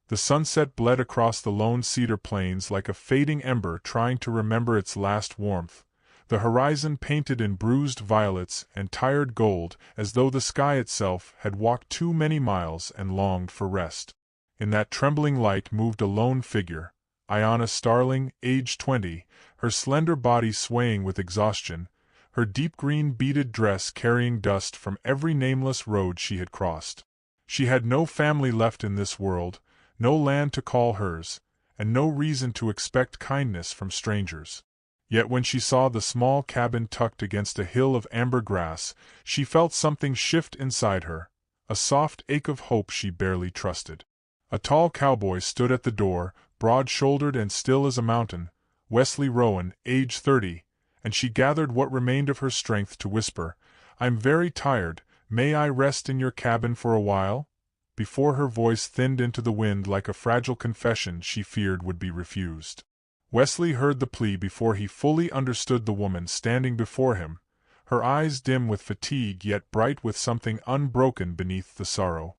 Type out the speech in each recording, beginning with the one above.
The sunset bled across the lone cedar plains like a fading ember trying to remember its last warmth, the horizon painted in bruised violets and tired gold as though the sky itself had walked too many miles and longed for rest. In that trembling light moved a lone figure, Ayanna Starling, aged 20, her slender body swaying with exhaustion, her deep green beaded dress carrying dust from every nameless road she had crossed. She had no family left in this world, no land to call hers, and no reason to expect kindness from strangers. Yet when she saw the small cabin tucked against a hill of amber grass, she felt something shift inside her, a soft ache of hope she barely trusted. A tall cowboy stood at the door, broad-shouldered and still as a mountain, Wesley Rowan, age 30, and she gathered what remained of her strength to whisper, "I'm very tired, may I rest in your cabin for a while?" Before her voice thinned into the wind like a fragile confession she feared would be refused. Wesley heard the plea before he fully understood the woman standing before him, her eyes dim with fatigue yet bright with something unbroken beneath the sorrow.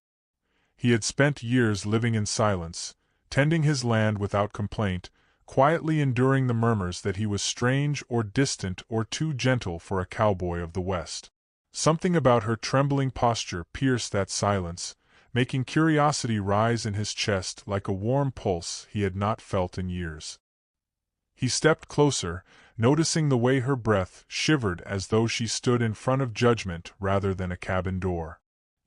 He had spent years living in silence, tending his land without complaint, quietly enduring the murmurs that he was strange or distant or too gentle for a cowboy of the West. Something about her trembling posture pierced that silence, making curiosity rise in his chest like a warm pulse he had not felt in years. He stepped closer, noticing the way her breath shivered as though she stood in front of judgment rather than a cabin door.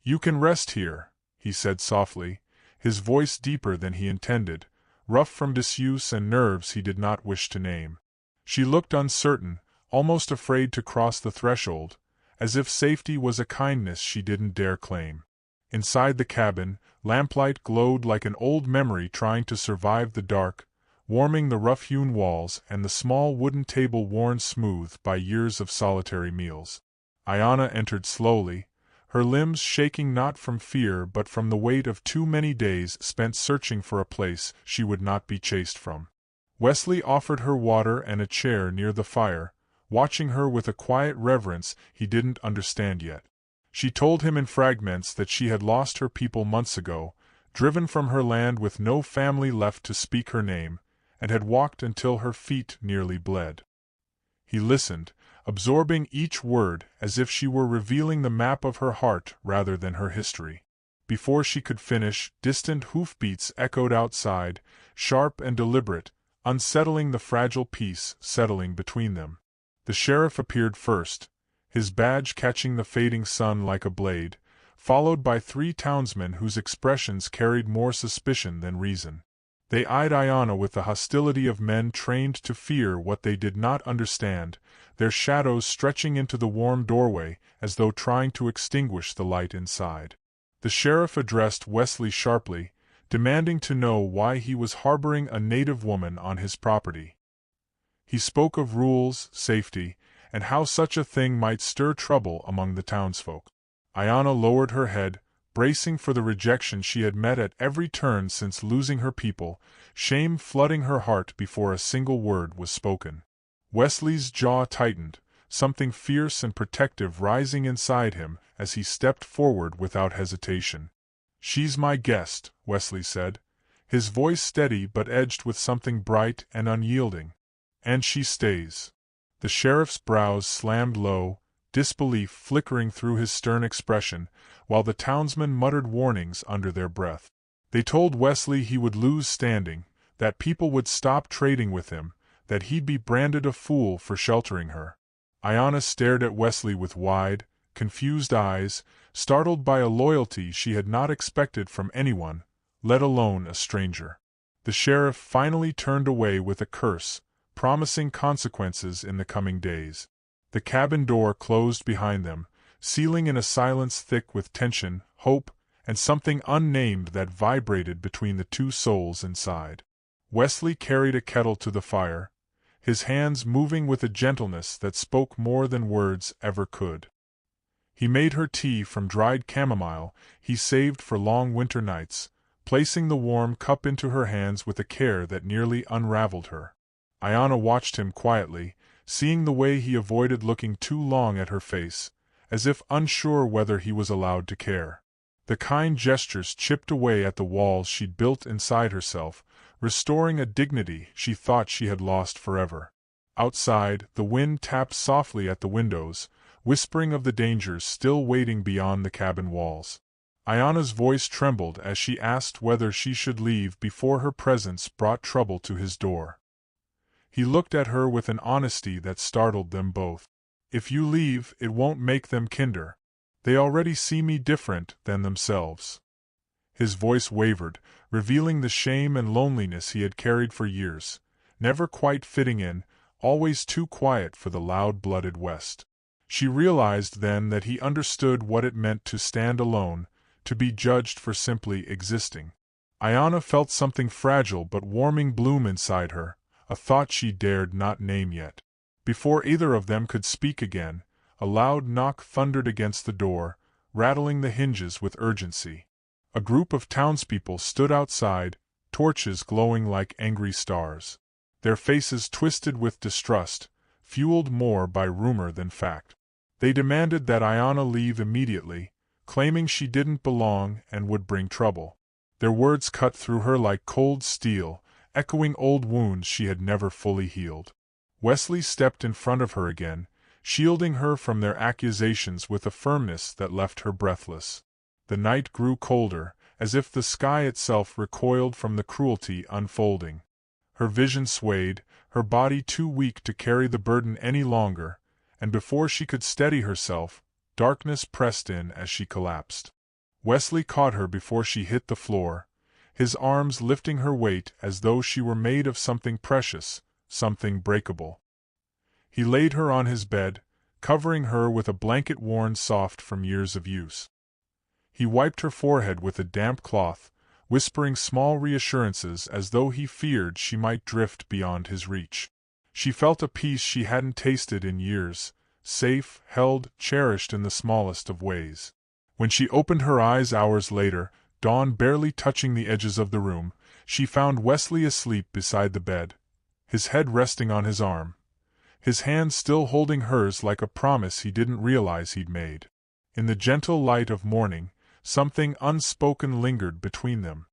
"You can rest here," he said softly, his voice deeper than he intended, rough from disuse and nerves he did not wish to name. She looked uncertain, almost afraid to cross the threshold, as if safety was a kindness she didn't dare claim. Inside the cabin, lamplight glowed like an old memory trying to survive the dark, warming the rough-hewn walls and the small wooden table worn smooth by years of solitary meals. Ayanna entered slowly, her limbs shaking not from fear but from the weight of too many days spent searching for a place she would not be chased from. Wesley offered her water and a chair near the fire, watching her with a quiet reverence he didn't understand yet. She told him in fragments that she had lost her people months ago, driven from her land with no family left to speak her name, and had walked until her feet nearly bled. He listened, absorbing each word as if she were revealing the map of her heart rather than her history. Before she could finish, distant hoofbeats echoed outside, sharp and deliberate, unsettling the fragile peace settling between them. The sheriff appeared first, his badge catching the fading sun like a blade, followed by 3 townsmen whose expressions carried more suspicion than reason. They eyed Ayanna with the hostility of men trained to fear what they did not understand, their shadows stretching into the warm doorway as though trying to extinguish the light inside. The sheriff addressed Wesley sharply, demanding to know why he was harboring a native woman on his property. He spoke of rules, safety, and how such a thing might stir trouble among the townsfolk. Ayanna lowered her head, bracing for the rejection she had met at every turn since losing her people, shame flooding her heart before a single word was spoken. Wesley's jaw tightened, something fierce and protective rising inside him as he stepped forward without hesitation. "She's my guest," Wesley said, his voice steady but edged with something bright and unyielding. "And she stays." The sheriff's brows slammed low, disbelief flickering through his stern expression, while the townsmen muttered warnings under their breath. They told Wesley he would lose standing, that people would stop trading with him, that he'd be branded a fool for sheltering her. Ayanna stared at Wesley with wide, confused eyes, startled by a loyalty she had not expected from anyone, let alone a stranger. The sheriff finally turned away with a curse, promising consequences in the coming days. The cabin door closed behind them, sealing in a silence thick with tension, hope, and something unnamed that vibrated between the 2 souls inside. Wesley carried a kettle to the fire, his hands moving with a gentleness that spoke more than words ever could. He made her tea from dried chamomile he saved for long winter nights, placing the warm cup into her hands with a care that nearly unraveled her. Ayanna watched him quietly, seeing the way he avoided looking too long at her face, as if unsure whether he was allowed to care. The kind gestures chipped away at the walls she'd built inside herself, restoring a dignity she thought she had lost forever. Outside, the wind tapped softly at the windows, whispering of the dangers still waiting beyond the cabin walls. Ayana's voice trembled as she asked whether she should leave before her presence brought trouble to his door. He looked at her with an honesty that startled them both. "If you leave, it won't make them kinder. They already see me different than themselves." His voice wavered, revealing the shame and loneliness he had carried for years, never quite fitting in, always too quiet for the loud-blooded West. She realized then that he understood what it meant to stand alone, to be judged for simply existing. Ayana felt something fragile but warming bloom inside her, a thought she dared not name yet. Before either of them could speak again, a loud knock thundered against the door, rattling the hinges with urgency. A group of townspeople stood outside, torches glowing like angry stars. Their faces twisted with distrust, fueled more by rumor than fact. They demanded that Ayana leave immediately, claiming she didn't belong and would bring trouble. Their words cut through her like cold steel, echoing old wounds she had never fully healed. Wesley stepped in front of her again, shielding her from their accusations with a firmness that left her breathless. The night grew colder, as if the sky itself recoiled from the cruelty unfolding. Her vision swayed, her body too weak to carry the burden any longer, and before she could steady herself, darkness pressed in as she collapsed. Wesley caught her before she hit the floor, his arms lifting her weight as though she were made of something precious, something breakable. He laid her on his bed, covering her with a blanket worn soft from years of use. He wiped her forehead with a damp cloth, whispering small reassurances as though he feared she might drift beyond his reach. She felt a peace she hadn't tasted in years, safe, held, cherished in the smallest of ways. When she opened her eyes hours later, dawn barely touching the edges of the room, she found Wesley asleep beside the bed, his head resting on his arm, his hand still holding hers like a promise he didn't realize he'd made. In the gentle light of morning, something unspoken lingered between them.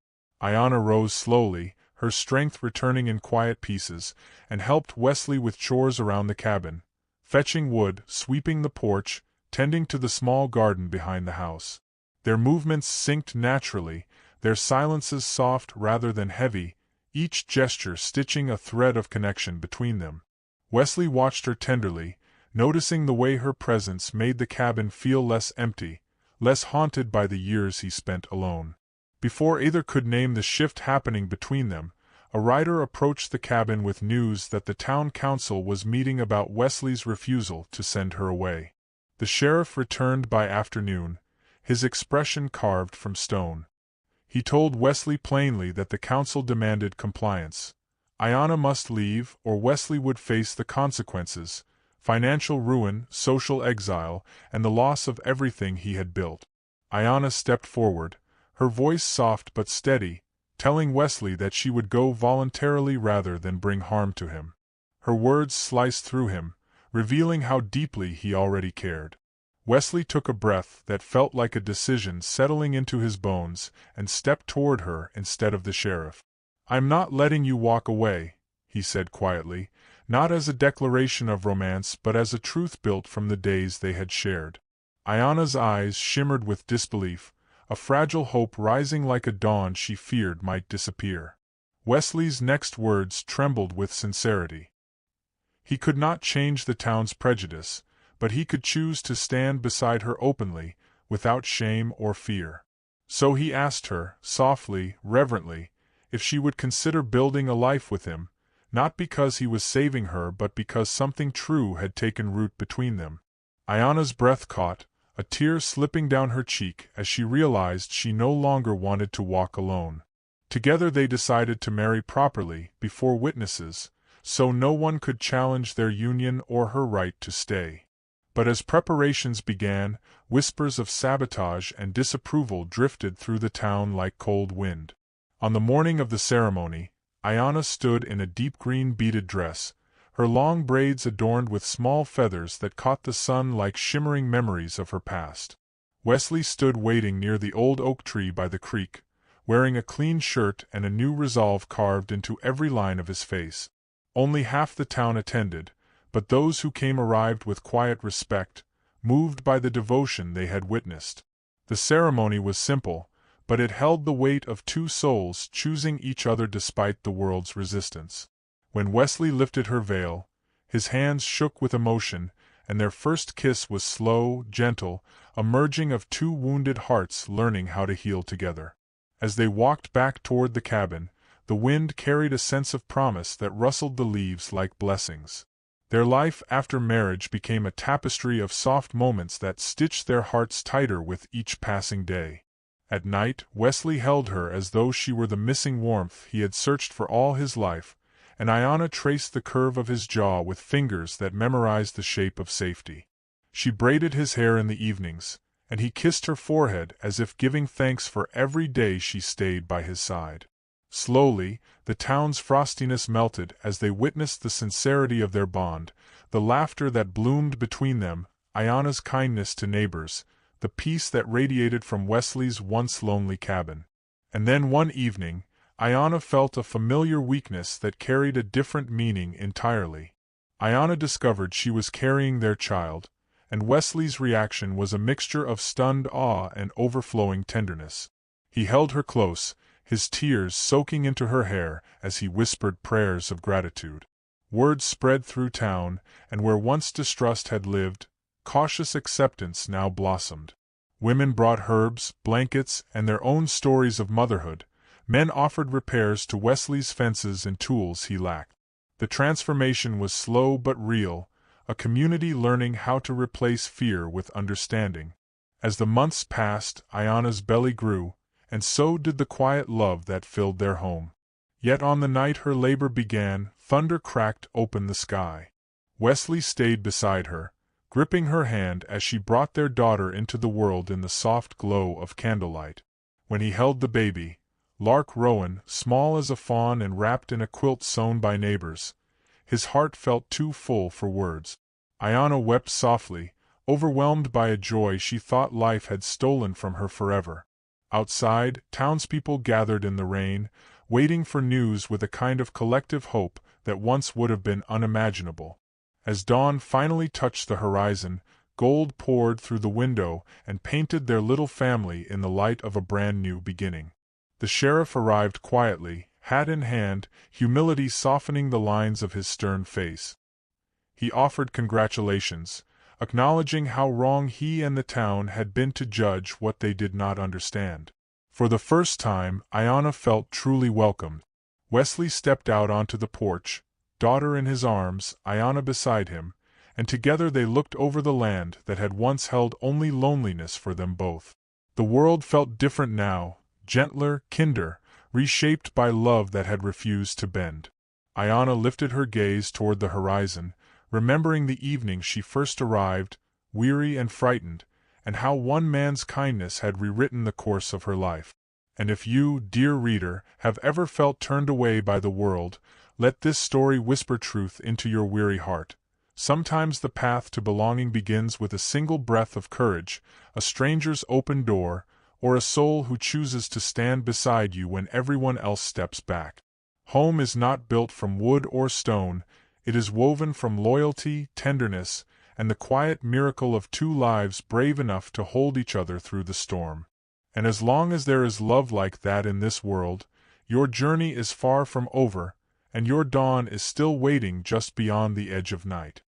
Ayana rose slowly, her strength returning in quiet pieces, and helped Wesley with chores around the cabin, fetching wood, sweeping the porch, tending to the small garden behind the house. Their movements synced naturally, their silences soft rather than heavy, each gesture stitching a thread of connection between them. Wesley watched her tenderly, noticing the way her presence made the cabin feel less empty, less haunted by the years he spent alone. Before either could name the shift happening between them, a rider approached the cabin with news that the town council was meeting about Wesley's refusal to send her away. The sheriff returned by afternoon, his expression carved from stone. He told Wesley plainly that the council demanded compliance. Ayana must leave, or Wesley would face the consequences: financial ruin, social exile, and the loss of everything he had built. Ayana stepped forward, her voice soft but steady, telling Wesley that she would go voluntarily rather than bring harm to him. Her words sliced through him, revealing how deeply he already cared. Wesley took a breath that felt like a decision settling into his bones and stepped toward her instead of the sheriff. "I'm not letting you walk away," he said quietly, not as a declaration of romance but as a truth built from the days they had shared. Ayana's eyes shimmered with disbelief, a fragile hope rising like a dawn she feared might disappear. Wesley's next words trembled with sincerity. He could not change the town's prejudice, but he could choose to stand beside her openly, without shame or fear. So he asked her, softly, reverently, if she would consider building a life with him, not because he was saving her but because something true had taken root between them. Ayana's breath caught, a tear slipping down her cheek as she realized she no longer wanted to walk alone. Together they decided to marry properly, before witnesses, so no one could challenge their union or her right to stay. But as preparations began, whispers of sabotage and disapproval drifted through the town like cold wind. On the morning of the ceremony, Ayana stood in a deep green beaded dress, her long braids adorned with small feathers that caught the sun like shimmering memories of her past. Wesley stood waiting near the old oak tree by the creek, wearing a clean shirt and a new resolve carved into every line of his face. Only half the town attended, but those who came arrived with quiet respect, moved by the devotion they had witnessed. The ceremony was simple, but it held the weight of two souls choosing each other despite the world's resistance. When Wesley lifted her veil, his hands shook with emotion, and their first kiss was slow, gentle, a merging of two wounded hearts learning how to heal together. As they walked back toward the cabin, the wind carried a sense of promise that rustled the leaves like blessings. Their life after marriage became a tapestry of soft moments that stitched their hearts tighter with each passing day. At night, Wesley held her as though she were the missing warmth he had searched for all his life, and Ayanna traced the curve of his jaw with fingers that memorized the shape of safety. She braided his hair in the evenings, and he kissed her forehead as if giving thanks for every day she stayed by his side. Slowly, the town's frostiness melted as they witnessed the sincerity of their bond, the laughter that bloomed between them, Ayanna's kindness to neighbors, the peace that radiated from Wesley's once lonely cabin. And then one evening, Ayanna felt a familiar weakness that carried a different meaning entirely. Ayanna discovered she was carrying their child, and Wesley's reaction was a mixture of stunned awe and overflowing tenderness. He held her close, his tears soaking into her hair as he whispered prayers of gratitude. Word spread through town, and where once distrust had lived, cautious acceptance now blossomed. Women brought herbs, blankets, and their own stories of motherhood. Men offered repairs to Wesley's fences and tools he lacked. The transformation was slow but real, a community learning how to replace fear with understanding. As the months passed, Ayanna's belly grew, and so did the quiet love that filled their home. Yet on the night her labor began, thunder cracked open the sky. Wesley stayed beside her, gripping her hand as she brought their daughter into the world in the soft glow of candlelight. When he held the baby, Lark Rowan, small as a fawn and wrapped in a quilt sewn by neighbors, his heart felt too full for words. Ayanna wept softly, overwhelmed by a joy she thought life had stolen from her forever. Outside, townspeople gathered in the rain, waiting for news with a kind of collective hope that once would have been unimaginable. As dawn finally touched the horizon, gold poured through the window and painted their little family in the light of a brand-new beginning. The sheriff arrived quietly, hat in hand, humility softening the lines of his stern face. He offered congratulations, acknowledging how wrong he and the town had been to judge what they did not understand. For the first time, Ayanna felt truly welcomed. Wesley stepped out onto the porch, daughter in his arms, Ayanna beside him, and together they looked over the land that had once held only loneliness for them both. The world felt different now, gentler, kinder, reshaped by love that had refused to bend. Ayanna lifted her gaze toward the horizon, remembering the evening she first arrived, weary and frightened, and how one man's kindness had rewritten the course of her life. And if you, dear reader, have ever felt turned away by the world, let this story whisper truth into your weary heart. Sometimes the path to belonging begins with a single breath of courage, a stranger's open door, or a soul who chooses to stand beside you when everyone else steps back. Home is not built from wood or stone, it is woven from loyalty, tenderness, and the quiet miracle of two lives brave enough to hold each other through the storm. And as long as there is love like that in this world, your journey is far from over, and your dawn is still waiting just beyond the edge of night.